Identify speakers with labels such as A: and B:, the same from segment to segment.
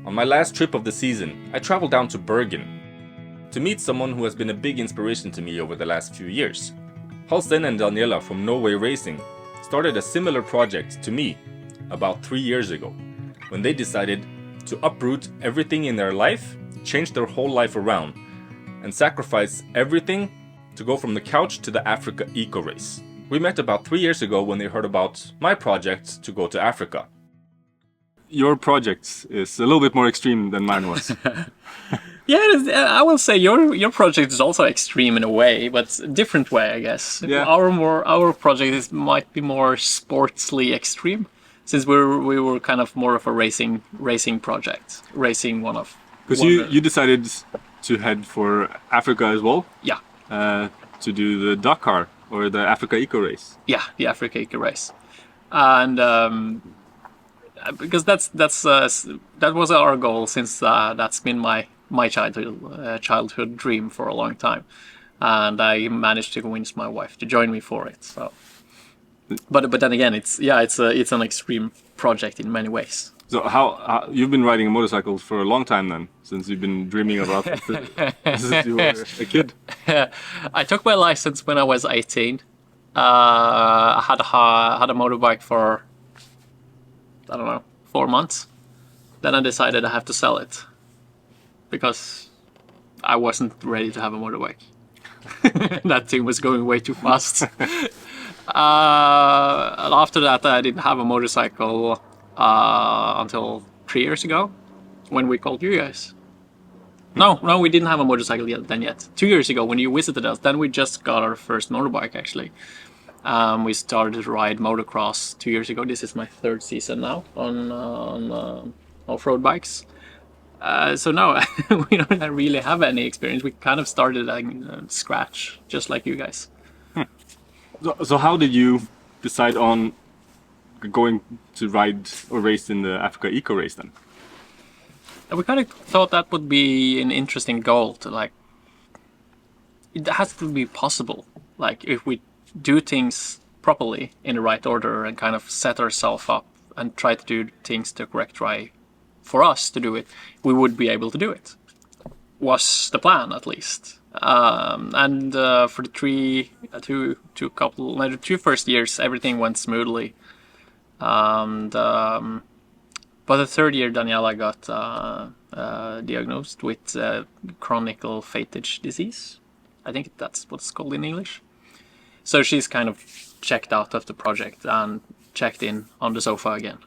A: On my last trip of the season, I traveled down to Bergen to meet someone who has been a big inspiration to me over the last few years. Hallstein and Daniela from NoWay Racing started a similar project to me about 3 years ago, when they decided to uproot everything in their life, change their whole life around, and sacrifice everything to go from the couch to the Africa Eco Race. We met about 3 years ago when they heard about my project to go to Africa. Your project is a little bit more extreme than mine was.
B: Yeah, I will say your project is also extreme in a way, but a different way, I guess.
A: Yeah.
B: Our project might be more sportsly extreme, since we were kind of more of a racing project, racing one of.
A: Because you decided to head for Africa as well.
B: Yeah.
A: To do the Dakar or the Africa Eco Race.
B: Yeah, the Africa Eco Race, and because that was our goal, since that's been my childhood dream for a long time, and I managed to convince my wife to join me for it. So, but then again, it's an extreme project in many ways.
A: So how you've been riding a motorcycle for a long time then, since you've been dreaming about it since you were a kid?
B: I took my license when I was 18. I had a motorbike for, I don't know, 4 months. Then I decided I have to sell it because I wasn't ready to have a motorbike. That thing was going way too fast. And after that, I didn't have a motorcycle until 3 years ago, when we called you guys. No, we didn't have a motorcycle yet. 2 years ago, when you visited us, then we just got our first motorbike, actually. We started to ride motocross 2 years ago. This is my 3rd season now on off-road bikes. So now we don't really have any experience. We kind of started at scratch, just like you guys.
A: So how did you decide on going to ride or race in the Africa Eco Race then?
B: We kind of thought that would be an interesting goal to, like, it has to be possible. Like, if we do things properly in the right order and kind of set ourselves up and try to do things the correct way for us to do it, we would be able to do it. Was the plan, at least. And for the two first years, everything went smoothly. And by the 3rd year, Daniela got diagnosed with chronic fatage disease. I think that's what it's called in English. So she's kind of checked out of the project and checked in on the sofa again.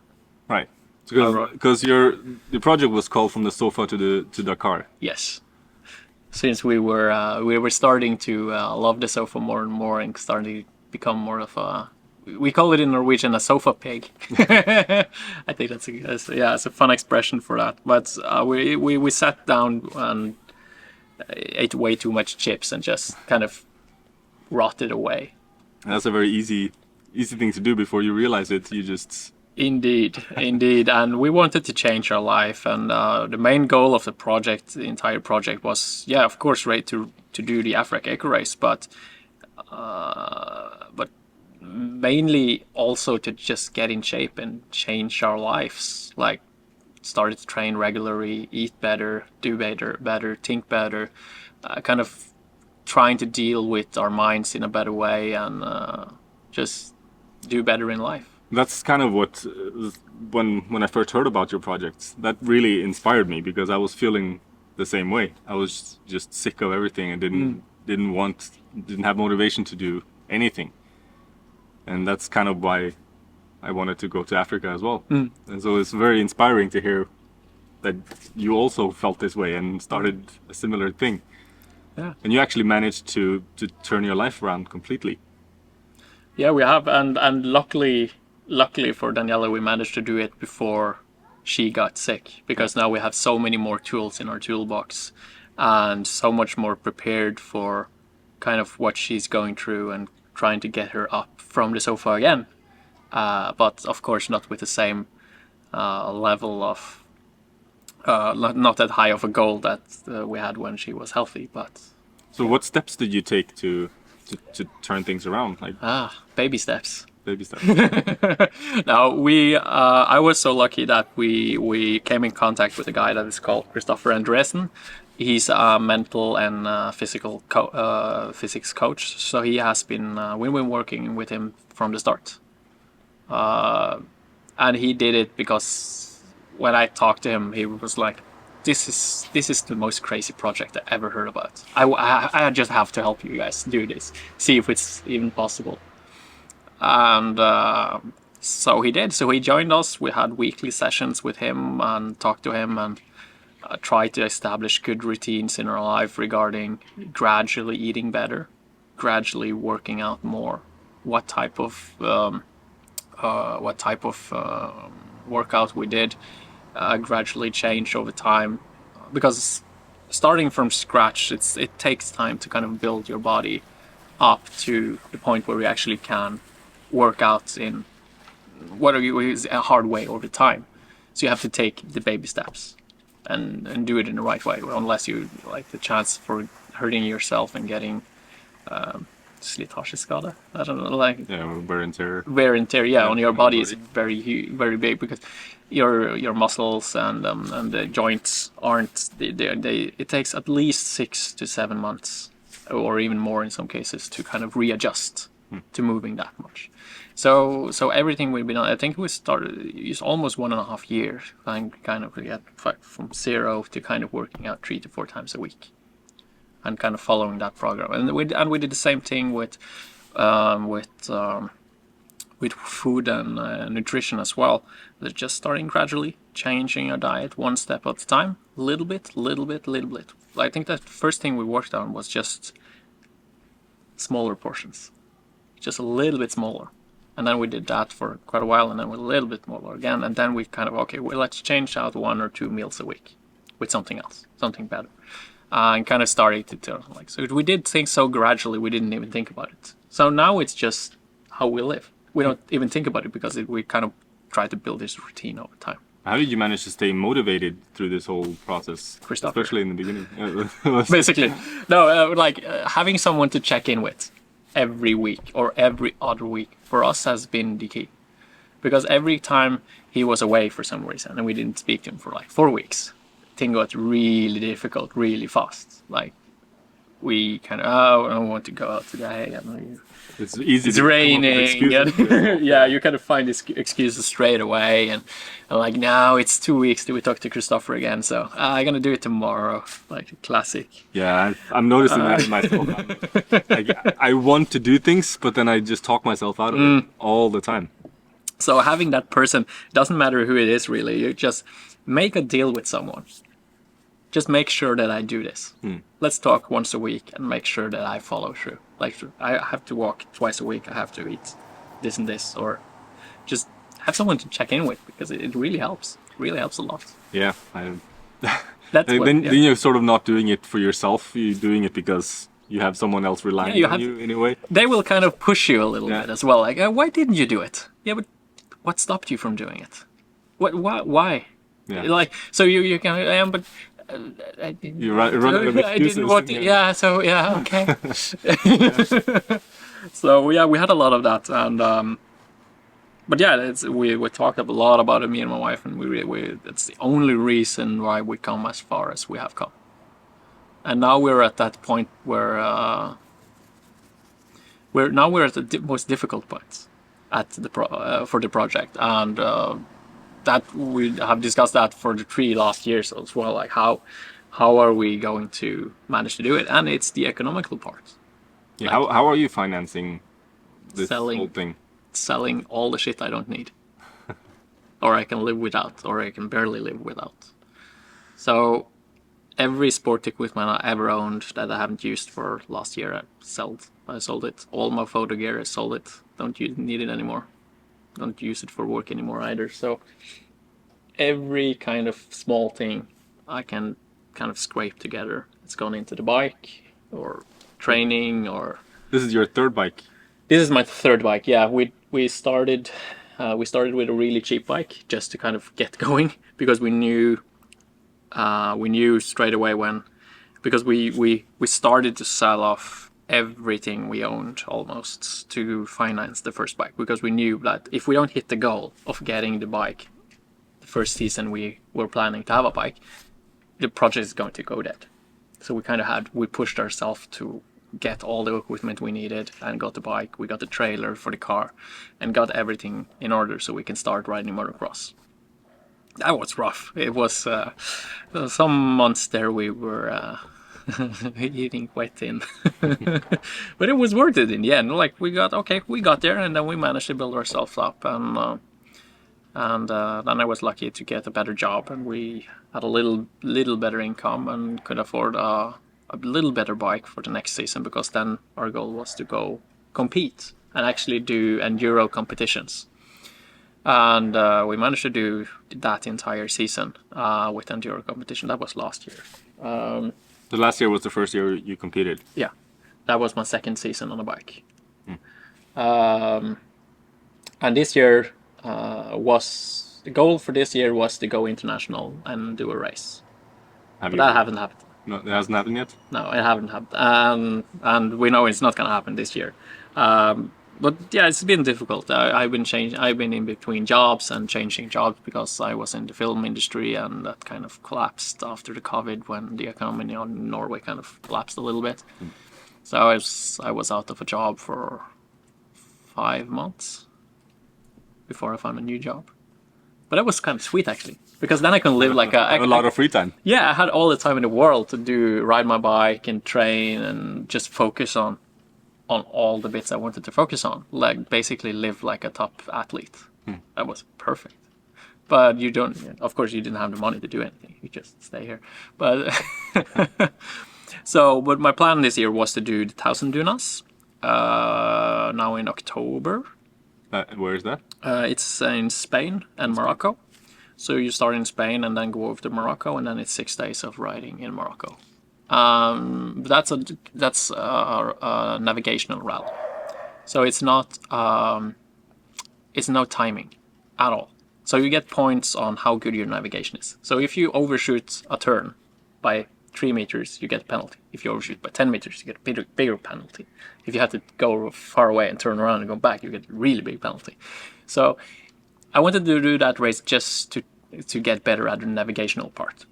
A: Right. Because your project was called From the Sofa to Dakar.
B: Yes. Since we were starting to love the sofa more and more, and starting to become more of a, we call it in Norwegian a sofa pig. I think it's a fun expression for that. But we sat down and ate way too much chips and just kind of rotted away.
A: That's a very easy thing to do before you realize it. You just...
B: Indeed. And we wanted to change our life, and the main goal of the entire project was, of course, to do the Africa Eco Race, but mainly also to just get in shape and change our lives. Like, started to train regularly, eat better, do better, think better, kind of trying to deal with our minds in a better way, and just do better in life.
A: That's kind of what, when I first heard about your project, that really inspired me, because I was feeling the same way. I was just sick of everything and didn't have motivation to do anything. And that's kind of why I wanted to go to Africa as well. And so it's very inspiring to hear that you also felt this way and started a similar thing.
B: Yeah.
A: And you actually managed to turn your life around completely.
B: Yeah, we have, and luckily for Daniela, we managed to do it before she got sick, because now we have so many more tools in our toolbox and so much more prepared for kind of what she's going through and trying to get her up from the sofa again. But of course not with the same level of, not that high of a goal that we had when she was healthy. But
A: so what steps did you take to turn things around? Like,
B: baby steps.
A: baby steps.
B: No, I was so lucky that we came in contact with a guy that is called Christopher Andresen. He's a mental and physics coach, so he has been we've been working with him from the start, and he did it because when I talked to him, he was like, "This is the most crazy project I ever heard about. I just have to help you guys do this, see if it's even possible." And so he did. So he joined us. We had weekly sessions with him and talked to him and tried to establish good routines in our life regarding gradually eating better, gradually working out more, what type of workout we did, gradually change over time, because starting from scratch, it takes time to kind of build your body up to the point where we actually can work out in is a hard way over time. So you have to take the baby steps and do it in the right way, unless you like the chance for hurting yourself and getting slitageskade. I don't know, like
A: wear and tear.
B: Wear and tear, on your body is very big, because your muscles and the joints aren't. It takes at least 6 to 7 months, or even more in some cases, to kind of readjust to moving that much. So everything we've been on, I think we started, it's almost 1.5 years, kind of get from zero to kind of working out 3 to 4 times a week, and kind of following that program. And we did the same thing with food and nutrition as well. They're just starting gradually, changing our diet one step at a time, little bit. I think that first thing we worked on was just smaller portions, just a little bit smaller. And then we did that for quite a while, and then a little bit smaller again. And then we kind of, let's change out 1 or 2 meals a week with something else, something better. And kind of started to so we did things so gradually, we didn't even think about it. So now it's just how we live. We don't even think about it, because we kind of try to build this routine over time.
A: How did you manage to stay motivated through this whole process, especially in the beginning?
B: Basically, no, having someone to check in with every week or every other week for us has been the key, because every time he was away for some reason and we didn't speak to him for like 4 weeks, thing got really difficult really fast. Like, we kind of, I don't want to go out today, and
A: it's easy.
B: It's raining. Yeah, you kind of find excuses straight away, and like, now it's 2 weeks till we talk to Christopher again, so I'm gonna do it tomorrow. Like, classic.
A: Yeah, I'm noticing that in myself. I want to do things, but then I just talk myself out of it all the time.
B: So having that person, doesn't matter who it is really, you just make a deal with someone. Just make sure that I do this. Let's talk once a week and make sure that I follow through. Like, I have to walk twice a week. I have to eat this and this, or just have someone to check in with, because it really helps. It really helps a lot.
A: Yeah.
B: Then
A: you're sort of not doing it for yourself. You're doing it because you have someone else relying on you in a way.
B: They will kind of push you a little bit as well. Like, why didn't you do it? Yeah, but what stopped you from doing it? Why?
A: Yeah.
B: Like, so you can, but.
A: You run out of excuses.
B: Okay. So we had a lot of that, and but yeah, we talked a lot about it, me and my wife, and it's the only reason why we come as far as we have come. And now we're at that point where we're at the most difficult points at for the project, and that we have discussed that for the 3 last years as well. Like, how are we going to manage to do it? And it's the economical part.
A: Yeah, like, how are you financing this whole thing?
B: Selling all the shit I don't need, or I can live without, or I can barely live without. So every sport equipment I ever owned that I haven't used for last year, I sold it. All my photo gear, I sold it. Don't need it anymore. Don't use it for work anymore either. So every kind of small thing I can kind of scrape together, it's gone into the bike or training. Or
A: this is your 3rd bike?
B: This is my 3rd bike. Yeah, we started with a really cheap bike just to kind of get going, because we knew straight away because we started to sell off everything we owned almost to finance the first bike, because we knew that if we don't hit the goal of getting the bike the first season we were planning to have a bike, the project is going to go dead. So we pushed ourselves to get all the equipment we needed and got the bike, we got the trailer for the car, and got everything in order so we can start riding motocross. That was rough. It was some months there we were eating quite thin, but it was worth it in the end. Like we got there, and then we managed to build ourselves up, and then I was lucky to get a better job, and we had a little better income and could afford a little better bike for the next season, because then our goal was to go compete and actually do enduro competitions. And we managed to do that entire season with enduro competition. That was last year.
A: The last year was the first year you competed?
B: Yeah, that was my second season on a bike. And this year the goal for this year was to go international and do a race. But that haven't happened.
A: No, it hasn't happened yet?
B: No, it haven't happened. And we know it's not going to happen this year. But yeah, it's been difficult. I've been in between jobs and changing jobs because I was in the film industry, and that kind of collapsed after the COVID when the economy in Norway kind of collapsed a little bit. So I was out of a job for 5 months before I found a new job. But that was kind of sweet actually, because then I can live like
A: a lot of free time.
B: Yeah, I had all the time in the world to ride my bike and train and just focus on all the bits I wanted to focus on, like basically live like a top athlete. That was perfect. But of course you didn't have the money to do anything, you just stay here. But but my plan this year was to do the 1,000 dunas now in October.
A: Where is that?
B: It's in Spain and Morocco. So you start in Spain and then go over to Morocco, and then it's 6 days of riding in Morocco. That's a navigational rally, so it's no timing at all. So you get points on how good your navigation is. So if you overshoot a turn by 3 meters, you get a penalty. If you overshoot by 10 meters, you get a bigger penalty. If you have to go far away and turn around and go back, you get a really big penalty. So I wanted to do that race just to get better at the navigational part.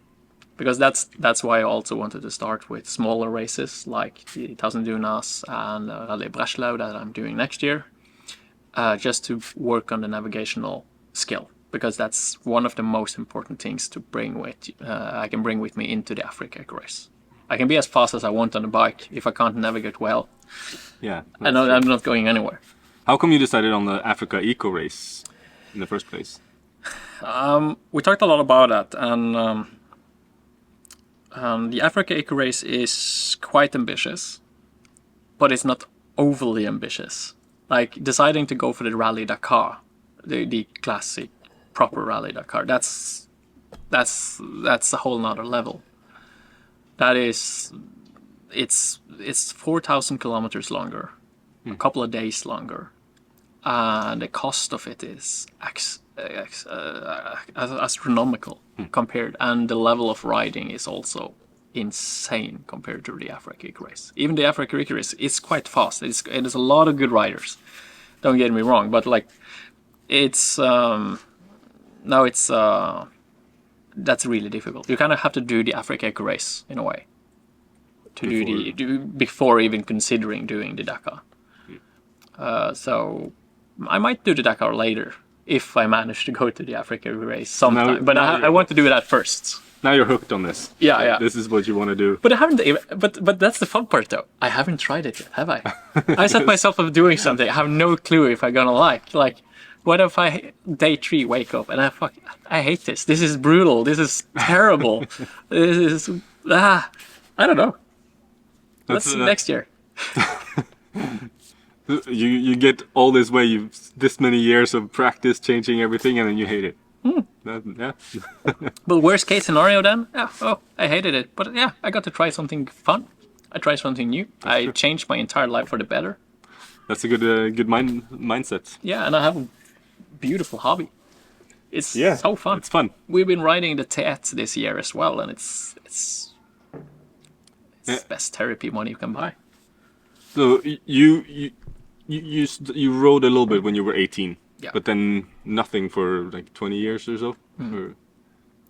B: Because that's why I also wanted to start with smaller races like the 1,000 dunas and Rally Breslau that I'm doing next year, just to work on the navigational skill, because that's one of the most important things to I can bring with me into the Africa race. I can be as fast as I want on the bike. If I can't navigate well, I'm not going anywhere.
A: How come you decided on the Africa Eco Race in the first place?
B: We talked a lot about that, and the Africa Eco Race is quite ambitious, but it's not overly ambitious. Like deciding to go for the Rally Dakar, the classic proper Rally Dakar, that's a whole nother level. That is, it's 4,000 kilometers longer, a couple of days longer, and the cost of it is astronomical compared, and the level of riding is also insane compared to the Africa Eco Race. Even the Africa Eco Race is quite fast. It is a lot of good riders. Don't get me wrong, but like that's really difficult. You kind of have to do the Africa Eco Race in a way before even considering doing the Dakar. So I might do the Dakar later if I manage to go to the Africa race sometime. But I want to do that first.
A: Now you're hooked on this.
B: Yeah.
A: This is what you want to do.
B: But I haven't. But that's the fun part, though. I haven't tried it yet, have I? I set myself up doing something. I have no clue if I'm gonna like. Like, what if I day 3 wake up and I hate this. This is brutal. This is terrible. This is I don't know. Let's see next year.
A: You get all this way, this many years of practice, changing everything, and then you hate it. Yeah.
B: But worst case scenario then? I hated it. But yeah, I got to try something fun. I tried something new. I changed my entire life for the better.
A: That's a good mindset.
B: Yeah, and I have a beautiful hobby. It's so fun.
A: It's fun.
B: We've been riding the Tet this year as well, and it's the best therapy money you can buy.
A: So you rode a little bit when you were 18,
B: Yeah.
A: but then nothing for like 20 years or so.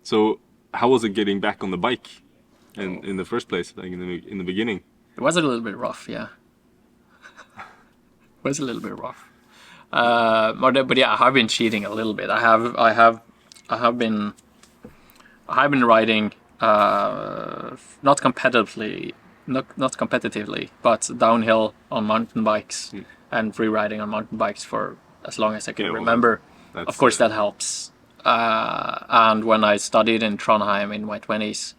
A: So how was it getting back on the bike, in the first place, like in the beginning?
B: It was a little bit rough, yeah. It was a little bit rough. But yeah, I have been cheating a little bit. I have been riding not competitively, but downhill on mountain bikes and free riding on mountain bikes for as long as I can remember. Of course, that helps. And when I studied in Trondheim in my 20s,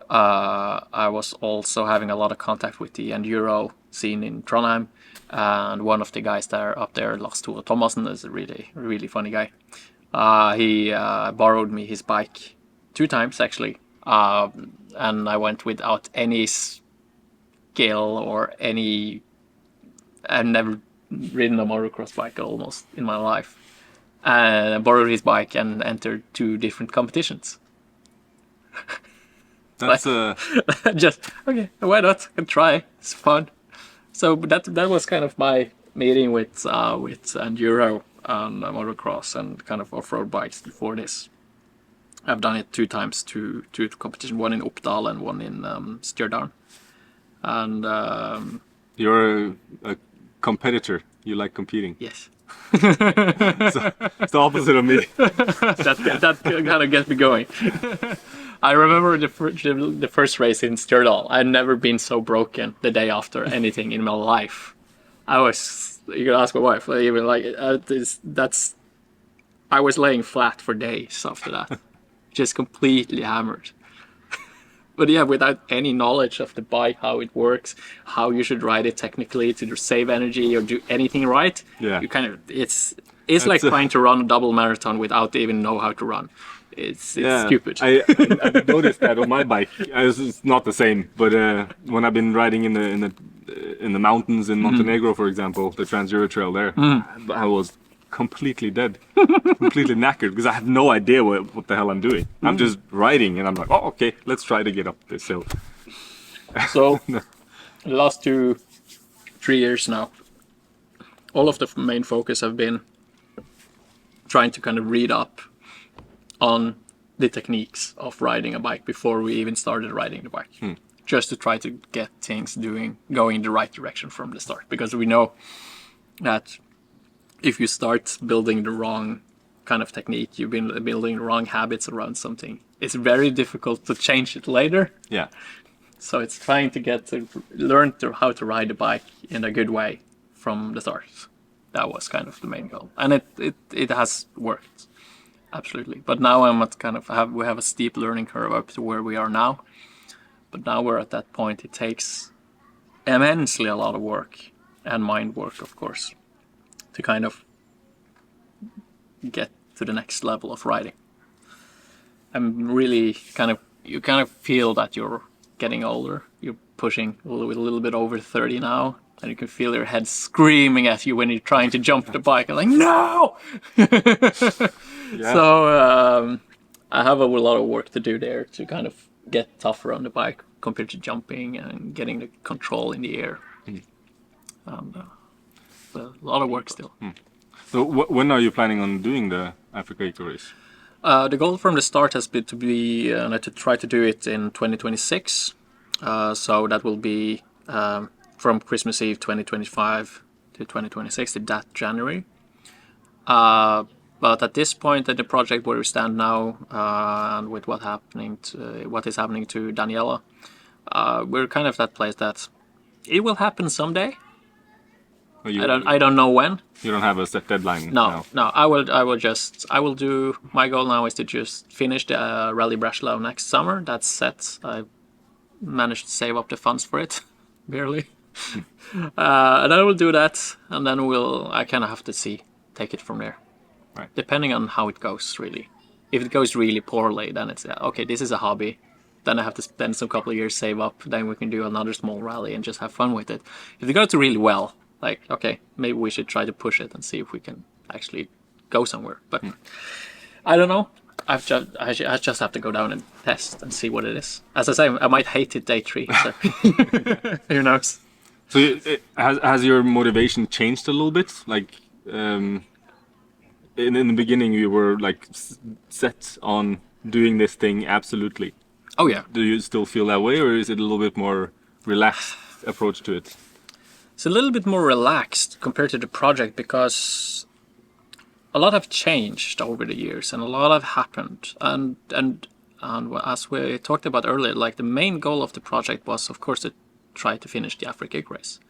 B: I was also having a lot of contact with the enduro scene in Trondheim. And one of the guys up there, Lars Tore Thomassen, is a really, really funny guy. He borrowed me his bike 2 times, actually. And I went without any skill or any... I've never ridden a motocross bike almost in my life. And I borrowed his bike and entered 2 different competitions.
A: That's
B: just, okay, why not? I can try. It's fun. So that was kind of my meeting with enduro and motocross and kind of off-road bikes before this. I've done it 2 times, two competitions, one in Oppdal and one in Stjørdal. And
A: you're a competitor. You like competing.
B: Yes.
A: So, it's the opposite of me.
B: that kind of gets me going. I remember the first race in Stjørdal. I'd never been so broken the day after anything in my life. You can ask my wife, even like I was laying flat for days after that, just completely hammered. But yeah, without any knowledge of the bike, how it works, how you should ride it technically to save energy or do anything right.
A: Yeah.
B: You kind of it's like trying to run a double marathon without even know how to run. It's stupid.
A: I've noticed that on my bike. It's not the same, but when I've been riding in the mountains in Montenegro, for example, the Trans-Euro Trail there, I was completely dead, completely knackered because I have no idea what the hell I'm doing. I'm just riding, and I'm like, oh, okay, let's try to get up this hill.
B: So, the last 2-3 years now, all of the main focus have been trying to kind of read up on the techniques of riding a bike before we even started riding the bike. Just to try to get things going in the right direction from the start. Because we know that if you start building the wrong kind of technique, you've been building the wrong habits around something, it's very difficult to change it later.
A: Yeah.
B: So it's trying to learn how to ride a bike in a good way from the start. That was kind of the main goal. And it has worked. Absolutely. But now I'm at we have a steep learning curve up to where we are now. But now we're at that point. It takes immensely a lot of work and mind work, of course, to kind of get to the next level of riding. I'm really you kind of feel that you're getting older. You're pushing a little bit over 30 now. And you can feel your head screaming at you when you're trying to jump the bike. And like, no! Yeah. So I have a lot of work to do there to kind of get tougher on the bike compared to jumping and getting the control in the air. And a lot of work still.
A: So when are you planning on doing the Africa Eco Race?
B: The goal from the start has been to try to do it in 2026. So that will be from Christmas Eve 2025 to 2026, that January. But at this point in the project where we stand now, and with what is happening to Daniela, we're kind of that place that it will happen someday. I don't know when.
A: You don't have a set deadline.
B: No. My goal now is to just finish the Rally Breslau next summer. That's set. I managed to save up the funds for it, barely. And I will do that, and then I kind of have to take it from there.
A: Right.
B: Depending on how it goes, really. If it goes really poorly, then it's okay, this is a hobby. Then I have to spend some couple of years, save up, then we can do another small rally and just have fun with it. If it goes really well, like, okay, maybe we should try to push it and see if we can actually go somewhere. But I don't know. I just have to go down and test and see what it is. As I say, I might hate it day 3. So who knows?
A: So has your motivation changed a little bit? Like in the beginning, you were like set on doing this thing absolutely.
B: Oh yeah.
A: Do you still feel that way, or is it a little bit more relaxed approach to it?
B: It's a little bit more relaxed compared to the project because a lot have changed over the years and a lot have happened. And as we talked about earlier, like the main goal of the project was, of course, to try to finish the Africa gig race.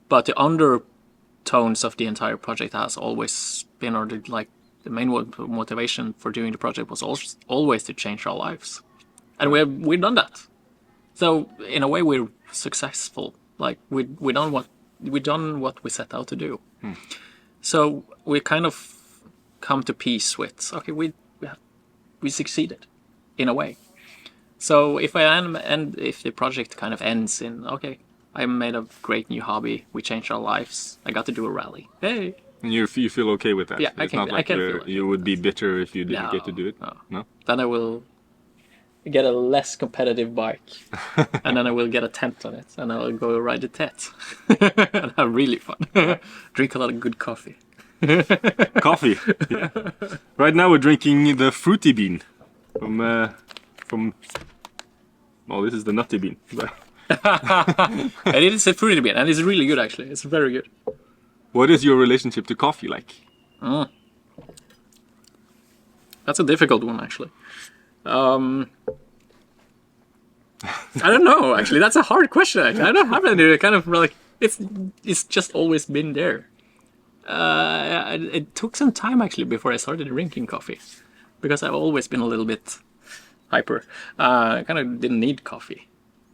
B: But the undertones of the entire project has always been, or the main motivation for doing the project was always to change our lives. And we've done that. So in a way, we're successful. Like we done what we set out to do. So we kind of come to peace with, okay, we succeeded in a way. So if if the project kind of ends in, okay, I made a great new hobby, we changed our lives, I got to do a rally, hey.
A: And you feel okay with that?
B: Yeah,
A: it's not like you would be bitter if you didn't get to do it? No?
B: Then I will get a less competitive bike, and then I will get a tent on it, and I will go ride the tent, and have really fun. Drink a lot of good coffee.
A: Coffee. Yeah. Right now we're drinking the fruity bean from. Well, this is the nutty bean.
B: And it is a fruity bean, and it's really good actually. It's very good.
A: What is your relationship to coffee like?
B: That's a difficult one actually. I don't know actually. That's a hard question actually. I don't have any kind of like. It's just always been there. It took some time actually before I started drinking coffee, because I've always been a little bit hyper. I kind of didn't need coffee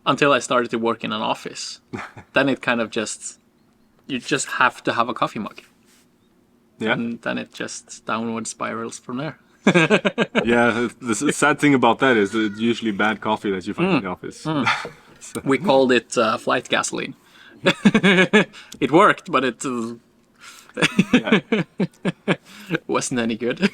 B: until I started to work in an office. Then it kind of you just have to have a coffee mug.
A: Yeah.
B: And then it just downward spirals from there.
A: Yeah, the sad thing about that is that it's usually bad coffee that you find in the office.
B: So. We called it flight gasoline. It worked, but it wasn't any good.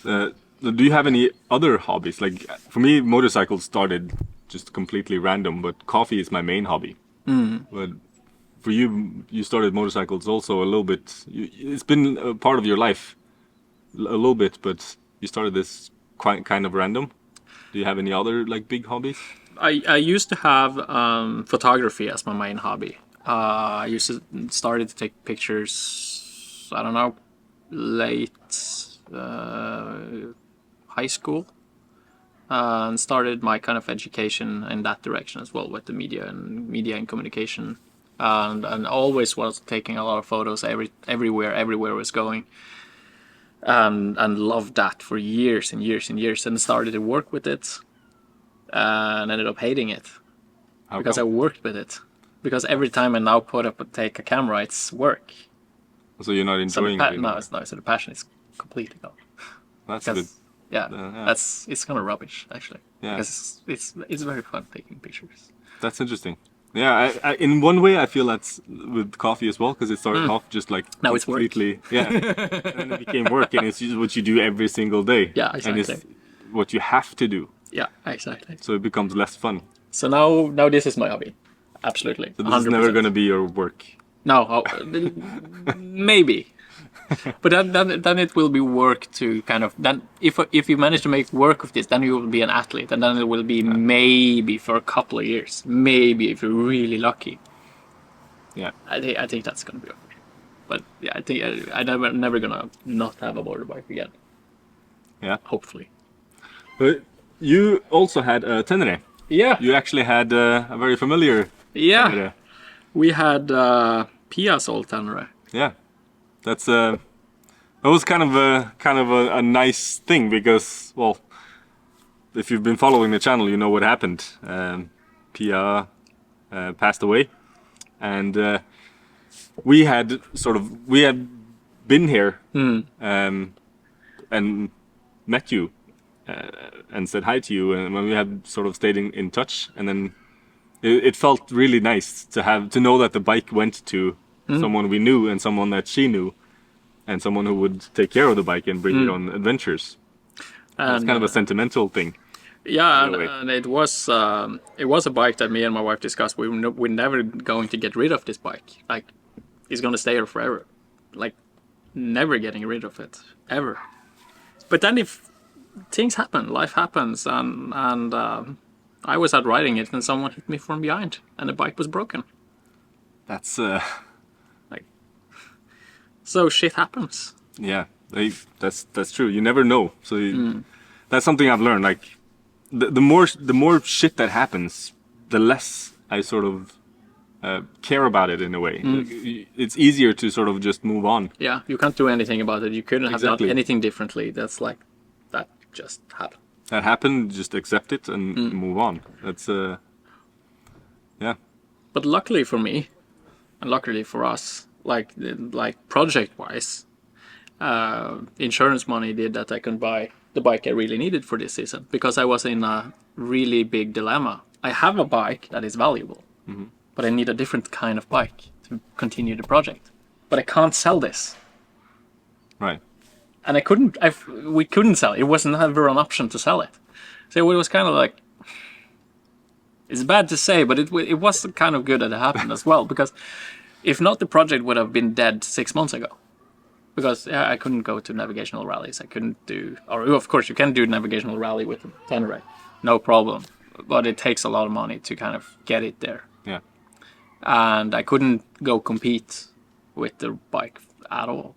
A: Do you have any other hobbies? Like for me, motorcycles started just completely random, but coffee is my main hobby. But for you started motorcycles also a little bit. It's been a part of your life a little bit, but you started this quite kind of random. Do you have any other like big hobbies?
B: I used to have photography as my main hobby. I used to started to take pictures, I don't know, late high school, and started my kind of education in that direction as well, with the media and communication, and always was taking a lot of photos everywhere I was going, and loved that for years and years and years, and started to work with it, and ended up hating it. Because I worked with it. Because every time I now take a camera, it's work.
A: So you're not enjoying it anymore?
B: No, so the passion is completely gone.
A: That's good.
B: Yeah, it's kind of rubbish actually. Yeah. Because it's very fun taking pictures.
A: That's interesting. Yeah, I in one way I feel that's with coffee as well, because it started off just like
B: now completely,
A: it's work. Yeah, and it became work, and it's just what you do every single day.
B: Yeah, exactly.
A: And it's what you have to do.
B: Yeah, exactly.
A: So it becomes less fun.
B: So now this is my hobby. Absolutely.
A: So this 100%. Is never going to be your work.
B: No, maybe. But then it will be work to kind of, then if you manage to make work of this, then you will be an athlete, and then it will be maybe for a couple of years, maybe if you're really lucky.
A: Yeah,
B: I think that's gonna be okay. But yeah, I think I'm never gonna not have a motorbike again.
A: Yeah,
B: hopefully.
A: But you also had a Tenere.
B: Yeah,
A: you actually had a very familiar.
B: Yeah,
A: Tenere.
B: We had Pia's old Tenere.
A: Yeah. That was kind of a nice thing, because, well, if you've been following the channel, you know what happened. Pia passed away, and we had been here and met you and said hi to you, and when we had sort of stayed in touch, and then it felt really nice to know that the bike went to someone we knew, and someone that she knew, and someone who would take care of the bike and bring it on adventures. It's kind of a sentimental thing.
B: Yeah,
A: in a way.
B: and it was a bike that me and my wife discussed. We're never going to get rid of this bike. Like, it's gonna stay here forever. Like, never getting rid of it ever. But then if things happen, life happens, and I was out riding it, and someone hit me from behind, and the bike was broken.
A: That's
B: Like, so shit happens.
A: yeah, that's true. You never know. So that's something I've learned. Like the more shit that happens, the less I sort of care about it in a way. It's easier to sort of just move on.
B: Yeah, you can't do anything about it. You couldn't have
A: Exactly.
B: done anything differently. That's like, that just happened.
A: That happened. Just accept it and move on. That's yeah.
B: But luckily for me, and luckily for us, like project-wise, insurance money did that I could buy the bike I really needed for this season, because I was in a really big dilemma. I have a bike that is valuable, but I need a different kind of bike to continue the project. But I can't sell this.
A: Right.
B: And we couldn't sell it. It was never an option to sell it. So it was kind of like, it's bad to say, but it was kind of good that it happened as well, because if not, the project would have been dead 6 months ago. Because I couldn't go to navigational rallies. I couldn't do, or of course you can do navigational rally with Tenere, no problem. But it takes a lot of money to kind of get it there.
A: Yeah.
B: And I couldn't go compete with the bike at all.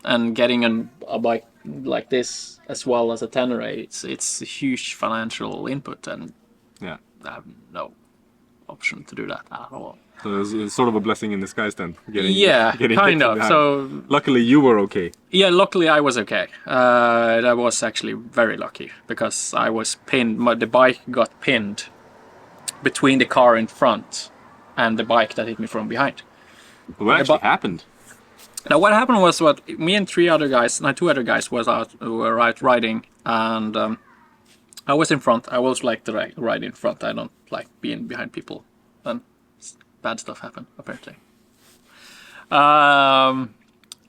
B: And getting a bike like this as well as a Tenere, it's a huge financial input, and
A: Yeah.
B: I have no option to do that at all.
A: So it's sort of a blessing in disguise then. Getting
B: Kind
A: hit
B: of.
A: from
B: So
A: behind. Luckily you were okay.
B: yeah, luckily I was okay. That was actually very lucky, because I was pinned. The bike got pinned between the car in front and the bike that hit me from behind.
A: What actually happened?
B: Now what happened was, what me and two other guys were out riding, and I was in front. I always like to ride in front. I don't like being behind people. And bad stuff happened, apparently. And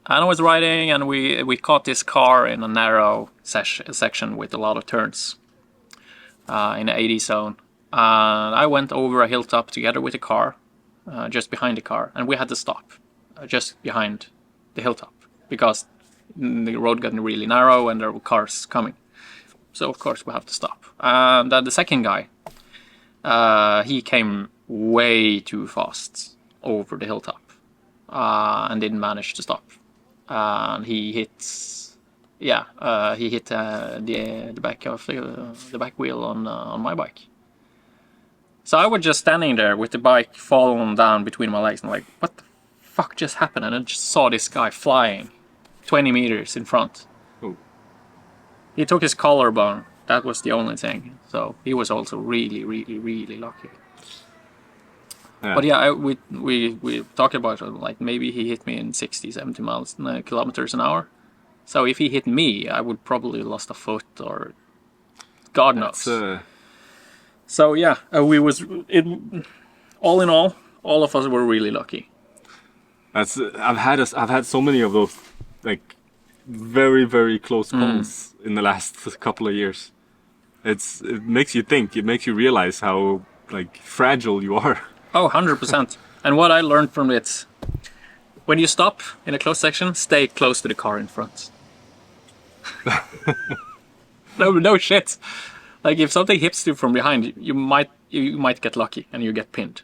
B: I was riding, and we caught this car in a narrow section with a lot of turns in an 80 zone. And I went over a hilltop together with the car, just behind the car, and we had to stop just behind the hilltop, because the road got really narrow and there were cars coming. So of course we have to stop. And the second guy, he came way too fast over the hilltop and didn't manage to stop. And he hit the back of the back wheel on my bike. So I was just standing there with the bike falling down between my legs, and like, what the fuck just happened? And I just saw this guy flying 20 meters in front.
A: Oh.
B: He took his collarbone. That was the only thing. So he was also really, really, really lucky.
A: Yeah.
B: But yeah, we talked about like maybe he hit me in 60, 70 kilometers an hour. So if he hit me, I would probably lost a foot, or God knows. So yeah, all in all of us were really lucky.
A: I've had so many of those, like, very, very close calls in the last couple of years. It makes you think. It makes you realize how, like, fragile you are.
B: Oh, 100%. And what I learned from it, when you stop in a close section, stay close to the car in front. No shit. Like, if something hits you from behind, you might get lucky and you get pinned.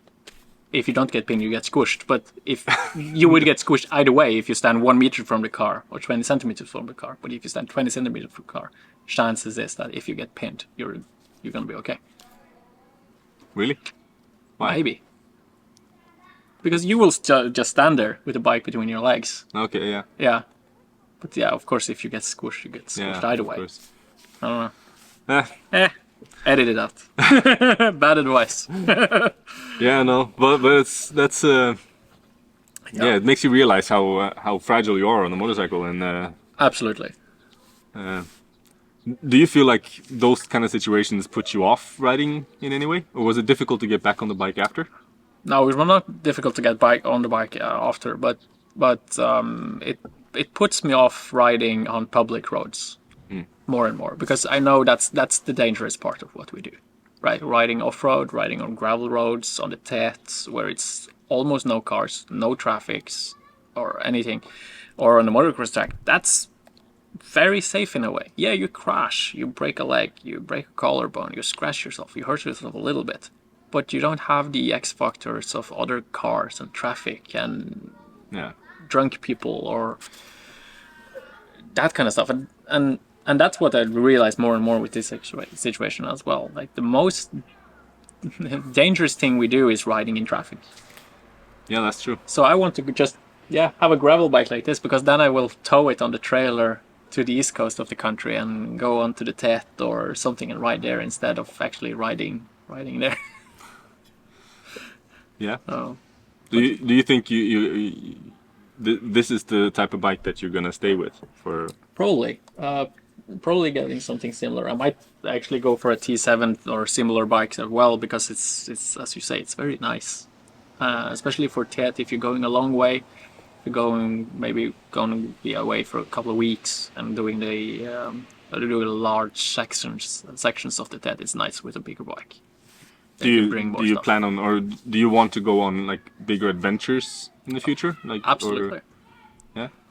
B: If you don't get pinned, you get squished. But if you would get squished either way, if you stand 1 meter from the car or 20 centimeters from the car. But if you stand 20 centimeters from the car, chances is that if you get pinned, you're gonna be okay.
A: Really? Why?
B: Maybe. Because you will just stand there with the bike between your legs.
A: Okay, yeah.
B: Yeah. But yeah, of course, if you get squished, you get squished either way.
A: Course.
B: I don't know. Edit it out. Bad advice.
A: Yeah, no, but that's it makes you realize how fragile you are on a motorcycle, and
B: Absolutely.
A: do you feel like those kind of situations put you off riding in any way, or was it difficult to get back on the bike after?
B: No, it was not difficult to get on the bike after, but it puts me off riding on public roads. more and more, because I know that's the dangerous part of what we do, right? Riding off-road, riding on gravel roads, on the TETs, where it's almost no cars, no traffics or anything, or on the motocross track. That's very safe in a way. Yeah, you crash, you break a leg, you break a collarbone, you scratch yourself, you hurt yourself a little bit, but you don't have the X factors of other cars and traffic and drunk people or that kind of stuff. And that's what I realized more and more with this situation as well. Like, the most dangerous thing we do is riding in traffic.
A: Yeah, that's true.
B: So I want to just have a gravel bike like this, because then I will tow it on the trailer to the east coast of the country and go on to the TET or something and ride there instead of actually riding there.
A: Yeah.
B: So,
A: do you think this is the type of bike that you're gonna stay with for?
B: Probably getting something similar. I might actually go for a T7 or similar bikes as well, because it's as you say, it's very nice, especially for TET. If you're going a long way, if you're maybe going to be away for a couple of weeks and doing doing large sections of the TET, it's nice with a bigger bike.
A: Do you plan on, or do you want to go on like bigger adventures in the future? Like,
B: absolutely.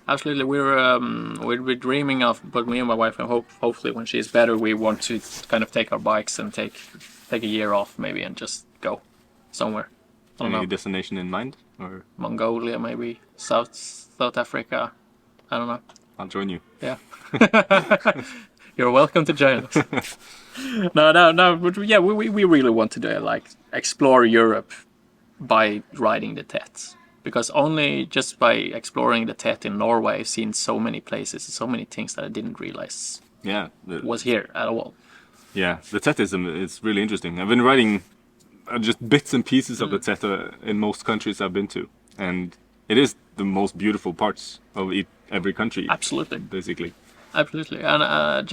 B: Absolutely, we're dreaming of, but me and my wife, and hopefully when she's better, we want to kind of take our bikes and take a year off maybe and just go somewhere.
A: Any destination in mind, or
B: Mongolia maybe, South Africa, I don't know.
A: I'll join you.
B: Yeah, you're welcome to join us. No, but yeah, we really want to do like explore Europe by riding the TETs. Because only just by exploring the TET in Norway, I've seen so many places, so many things that I didn't realize was here at all.
A: Yeah, the TET it's really interesting. I've been riding just bits and pieces of the TET in most countries I've been to, and it is the most beautiful parts of every country.
B: Absolutely.
A: Basically.
B: Absolutely, and I've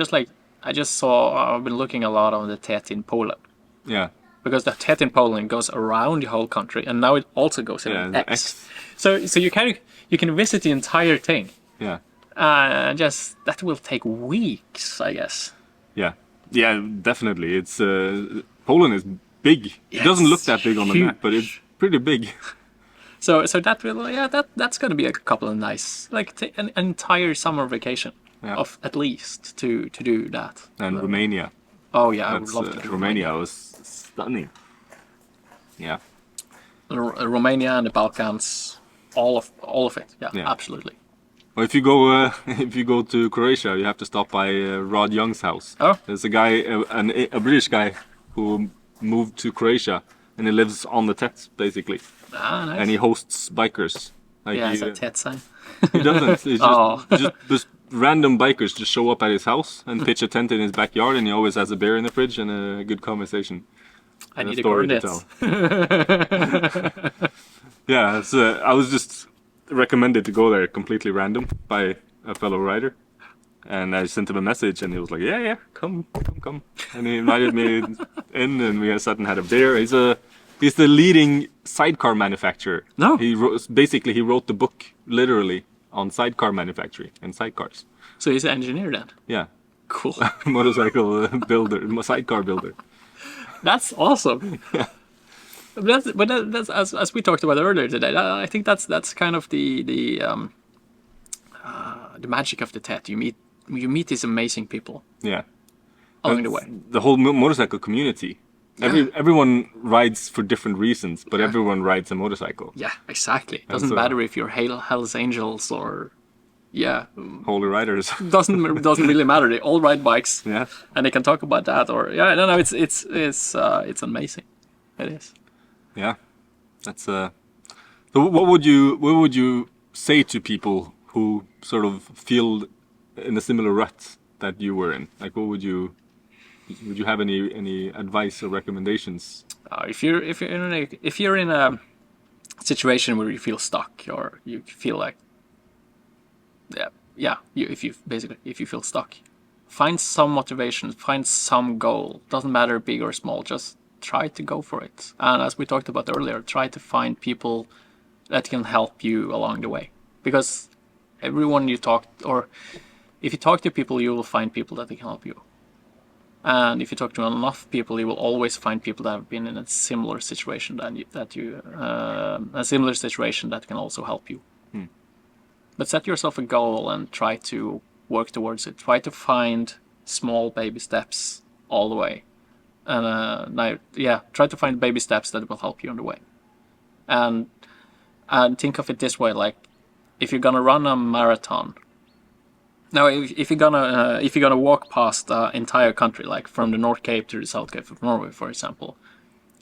B: been looking a lot on the TET in Poland.
A: Yeah.
B: Because the TET in Poland goes around the whole country, and now it also goes in an X. So you can visit the entire thing.
A: Yeah.
B: That will take weeks, I guess.
A: Yeah. Yeah, definitely. It's Poland is big. It doesn't look that big on the map, but it's pretty big.
B: So that will that's going to be a couple of nice, like an entire summer vacation of at least to do that.
A: And Romania.
B: Oh yeah, I would love to do
A: Romania. Was stunning. Yeah.
B: Romania and the Balkans, all of it. Yeah, absolutely.
A: Well, if you go to Croatia, you have to stop by Rod Young's house.
B: Oh.
A: There's a guy, a British guy, who moved to Croatia, and he lives on the TET basically.
B: Ah, nice.
A: And he hosts bikers. Like
B: it's a TET sign.
A: He doesn't. It's just random bikers just show up at his house and pitch a tent in his backyard, and he always has a beer in the fridge and a good conversation.
B: I need a story to tell.
A: Yeah, I was just recommended to go there completely random by a fellow rider, and I sent him a message, and he was like, "Yeah, come," and he invited me in, and we sat and had a beer. He's the leading sidecar manufacturer.
B: No,
A: he wrote the book literally on sidecar manufacturing and sidecars.
B: So he's an engineer then?
A: Yeah.
B: Cool.
A: Motorcycle builder, sidecar builder.
B: That's awesome.
A: Yeah.
B: But that's as we talked about earlier today. I think that's kind of the magic of the TET. You meet these amazing people.
A: Yeah.
B: Along the way.
A: The whole motorcycle community. Everyone rides for different reasons, but everyone rides a motorcycle.
B: Yeah, exactly. It doesn't matter if you're Hell's Angels or
A: Holy Riders.
B: doesn't really matter. They all ride bikes.
A: Yeah.
B: And they can talk about that or it's amazing. It is.
A: Yeah. That's So what would you say to people who sort of feel in a similar rut that you were in? Like, what would you have any advice or recogmendations?
B: If you're in a situation where you feel stuck or you feel like if you feel stuck, find some motivation, find some goal. Doesn't matter big or small, just try to go for it. And as we talked about earlier, try to find people that can help you along the way, because everyone you talk or if you talk to people, you will find people that can help you. And if you talk to enough people, you will always find people that have been in a similar situation a similar situation that can also help you. But set yourself a goal and try to work towards it. Try to find small baby steps all the way. And try to find baby steps that will help you on the way. And think of it this way, like if you're gonna run a marathon. Now, if you're gonna walk past the entire country, like from the North Cape to the South Cape of Norway, for example,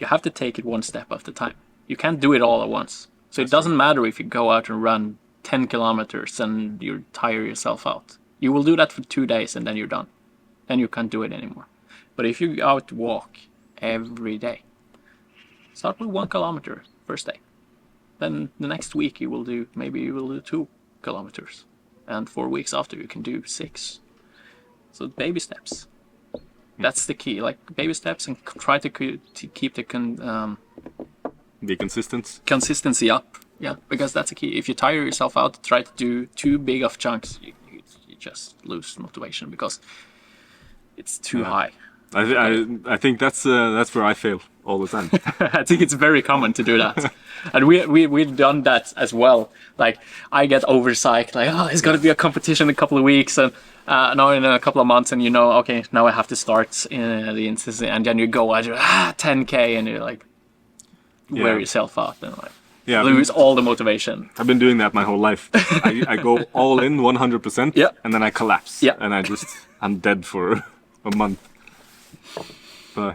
B: you have to take it one step at a time. You can't do it all at once. So it doesn't matter if you go out and run 10 kilometers and you tire yourself out. You will do that for 2 days and then you're done. Then you can't do it anymore. But if you go out walk every day, start with 1 kilometer first day. Then the next week you will do 2 kilometers. And 4 weeks after you can do 6. So baby steps. That's the key. Like baby steps, and try to keep
A: the
B: consistency up. Yeah, because that's the key. If you tire yourself out, try to do too big of chunks, you just lose motivation because it's too high.
A: I think that's where I fail all the time.
B: I think it's very common to do that, and we've done that as well. Like I get overpsyched, like it's gonna be a competition in a couple of weeks, and now in a couple of months, and okay, now I have to start in the instance, and then you go at 10K, and you're like wear yourself out, and like lose all the motivation.
A: I've been doing that my whole life. I go all in 100%, and then I collapse, and I'm dead for a month. But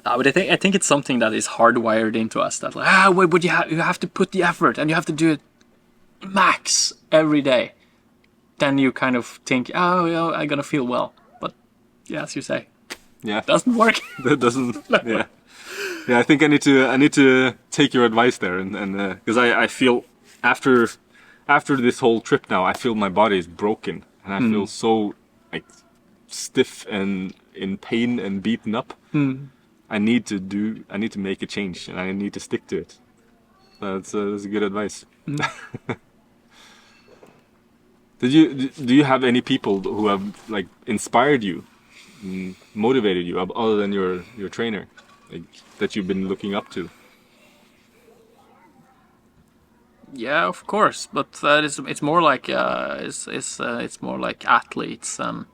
B: I think it's something that is hardwired into us. That like, you have to put the effort and you have to do it max every day. Then you kind of think, I'm gonna feel well. But as you say, it doesn't work.
A: That doesn't. Yeah. I think I need to take your advice there, and because I feel after this whole trip now, I feel my body is broken, and I feel so like stiff and in pain and beaten up. I need to make a change, and I need to stick to it. That's good advice. Do you have any people who have like inspired you, motivated you, other than your trainer, like that you've been looking up to?
B: Yeah, of course, but it's more like it's more like athletes and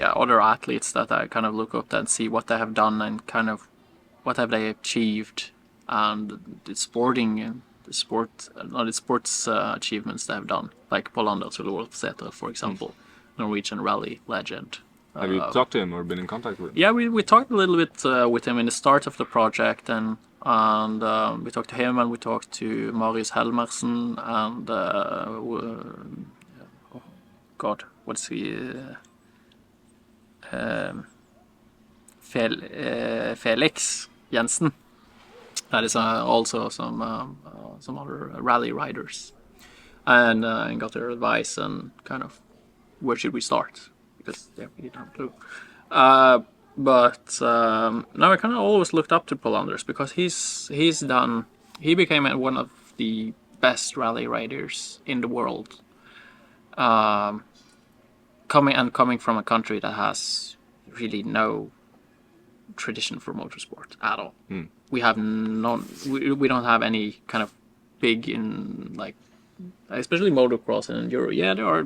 B: other athletes that I kind of look up and see what they have done and kind of what have they achieved, and the sports achievements they have done, like Paul Anders Ulvsæter, for example, Norwegian rally legend.
A: Have you talked to him or been in contact with him?
B: Yeah, we talked a little bit with him in the start of the project, and we talked to him, and we talked to Marius Helmersen, and what's he? Felix Jensen. That is also some other rally riders, and got their advice and kind of where should we start, because we didn't have a clue. But now I kind of always looked up to Paul Anders because he became one of the best rally riders in the world. Coming from a country that has really no tradition for motorsport at all. We have we don't have any kind of big in like, especially motocross and enduro. Yeah, there are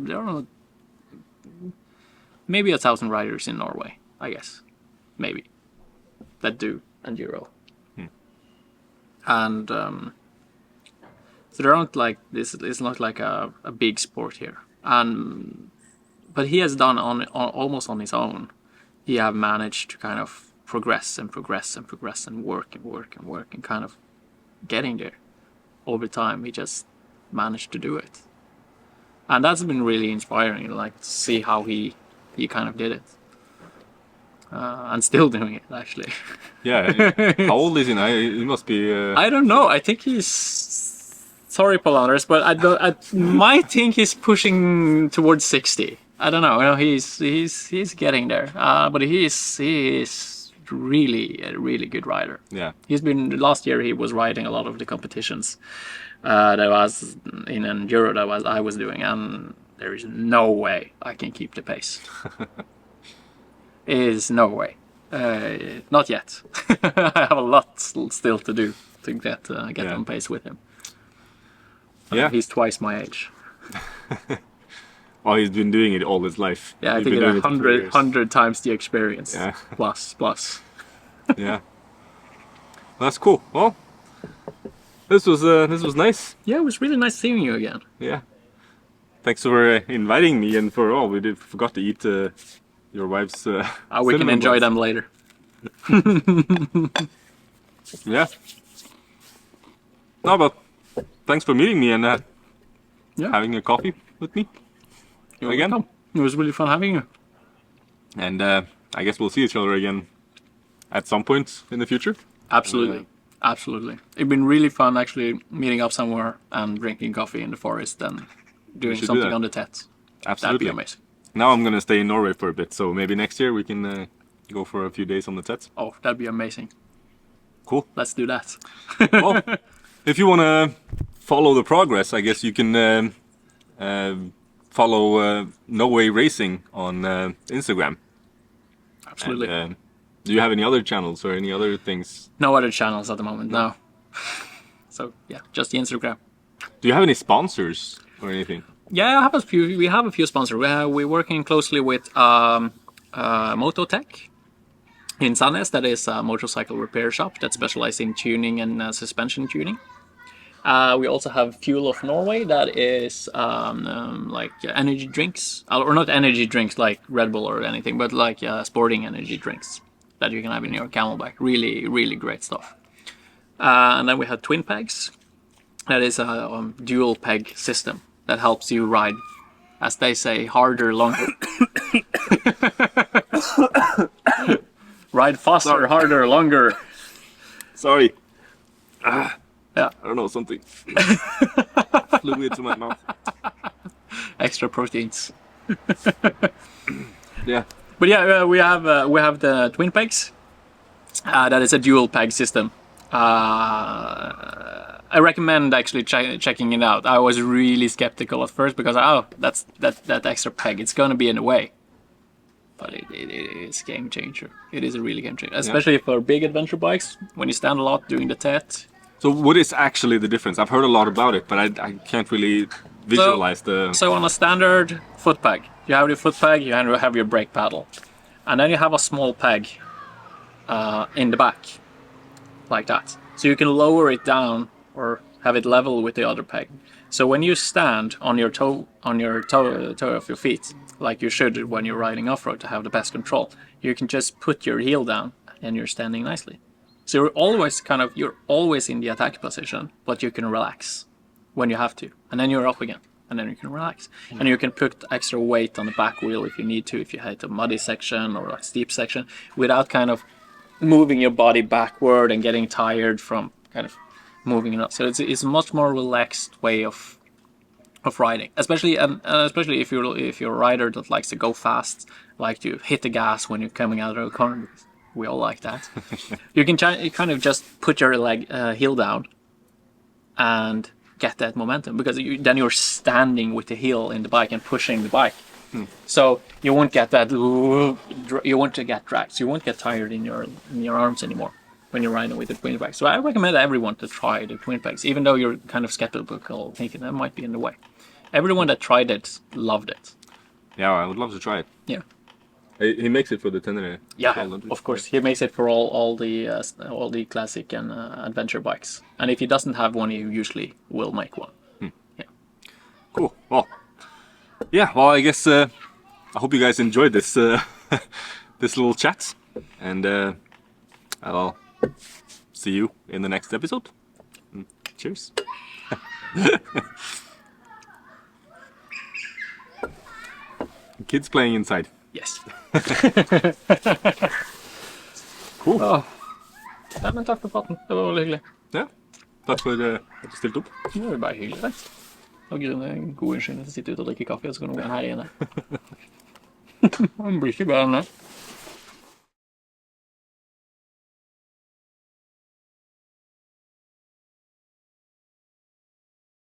B: maybe 1,000 riders in Norway, I guess, maybe, that do enduro. And so there aren't like this. It's not like a big sport here. But he has done almost on his own. He have managed to kind of progress and work and kind of getting there over time. He just managed to do it, and that's been really inspiring. Like to see how he kind of did it, and still doing it actually.
A: Yeah, how old is he now? He must be.
B: I don't know. I think he's. Sorry, Paul Anders, but I might think he's pushing towards 60. I don't know. He's getting there. But he is really a really good rider.
A: Yeah.
B: Last year he was riding a lot of the competitions, that was in an enduro that I was doing, and there is no way I can keep the pace. Is no way. Not yet. I have a lot still to do to get on pace with him.
A: Yeah.
B: He's twice my age.
A: Oh, he's been doing it all his life.
B: Yeah, I think it's 100 times the experience.
A: Yeah.
B: Plus.
A: Yeah. Well, that's cool. Well, this was nice.
B: Yeah, it was really nice seeing you again.
A: Yeah. Thanks for inviting me, and we forgot to eat your wife's.
B: We can enjoy them later.
A: Yeah. No, but thanks for meeting me and having a coffee with me. Again.
B: Welcome. It was really fun having you.
A: And I guess we'll see each other again at some point in the future.
B: Absolutely. Absolutely. It's been really fun actually meeting up somewhere and drinking coffee in the forest and doing something on the Tet.
A: Absolutely.
B: That'd be amazing.
A: Now I'm going to stay in Norway for a bit, so maybe next year we can go for a few days on the Tet.
B: Oh, that'd be amazing.
A: Cool.
B: Let's do that.
A: Well, if you want to follow the progress, I guess you can follow NoWay Racing on Instagram.
B: Absolutely.
A: And, do you have any other channels or any other things?
B: No other channels at the moment, no. So, yeah, just the Instagram.
A: Do you have any sponsors or anything?
B: Yeah, I have a few. We have a few sponsors. We're working closely with Mototrek in Sandnes. That is a motorcycle repair shop that specializes in tuning and suspension tuning. We also have Fuel of Norway, that is like energy drinks, or not energy drinks like Red Bull or anything, but like sporting energy drinks that you can have in your camelback. Really, really great stuff. And then we have Twin Pegs. That is a dual peg system that helps you ride, as they say, harder, longer. Ride faster, harder, longer.
A: Sorry.
B: Yeah.
A: I don't know, something flew into my mouth.
B: Extra proteins.
A: Yeah.
B: But yeah, we have the Twin Pegs. That is a dual peg system. I recommend actually checking it out. I was really skeptical at first because that extra peg, it's gonna be in the way. But it is game changer. It is a really game changer, especially for big adventure bikes when you stand a lot doing the Tet.
A: So what is actually the difference? I've heard a lot about it, but I can't really visualize
B: So on a standard foot peg, you have your foot peg, you have your brake paddle, and then you have a small peg in the back, like that. So you can lower it down or have it level with the other peg. So when you stand on your toe of your feet, like you should when you're riding off-road to have the best control, you can just put your heel down and you're standing nicely. So you're always in the attack position, but you can relax when you have to, and then you're up again, and then you can relax. And you can put extra weight on the back wheel if you need to, if you hit a muddy section or a steep section, without kind of moving your body backward and getting tired from kind of moving it up. So it's a much more relaxed way of riding, especially if you're a rider that likes to go fast, like to hit the gas when you're coming out of a corner. We all like that. You can kind of just put your heel down and get that momentum, because then you're standing with the heel in the bike and pushing the bike. So you won't get that. You won't get dragged. So you won't get tired in your arms anymore when you're riding with the twin pegs. So I recommend everyone to try the twin pegs, even though you're kind of skeptical, thinking that might be in the way. Everyone that tried it loved it.
A: Yeah, I would love to try it.
B: Yeah.
A: He makes it for the Tenere.
B: Yeah, of course. He makes it for all the classic and adventure bikes. And if he doesn't have one, he usually will make one. Yeah.
A: Cool. Well, yeah. Well, I guess I hope you guys enjoyed this this little chat, and I'll see you in the next episode. Cheers. Kids playing inside.
B: Yes.
A: Cool.
B: Ja, men takk for praten. Det var veldig hyggelig.
A: Ja. Takk for at du stilte opp.
B: Det var bare hyggelig, det. Og en god unnskyldning til å sitte ute og drikke kaffe, og så kan noen her igjen. Det blir ikke bedre enn det.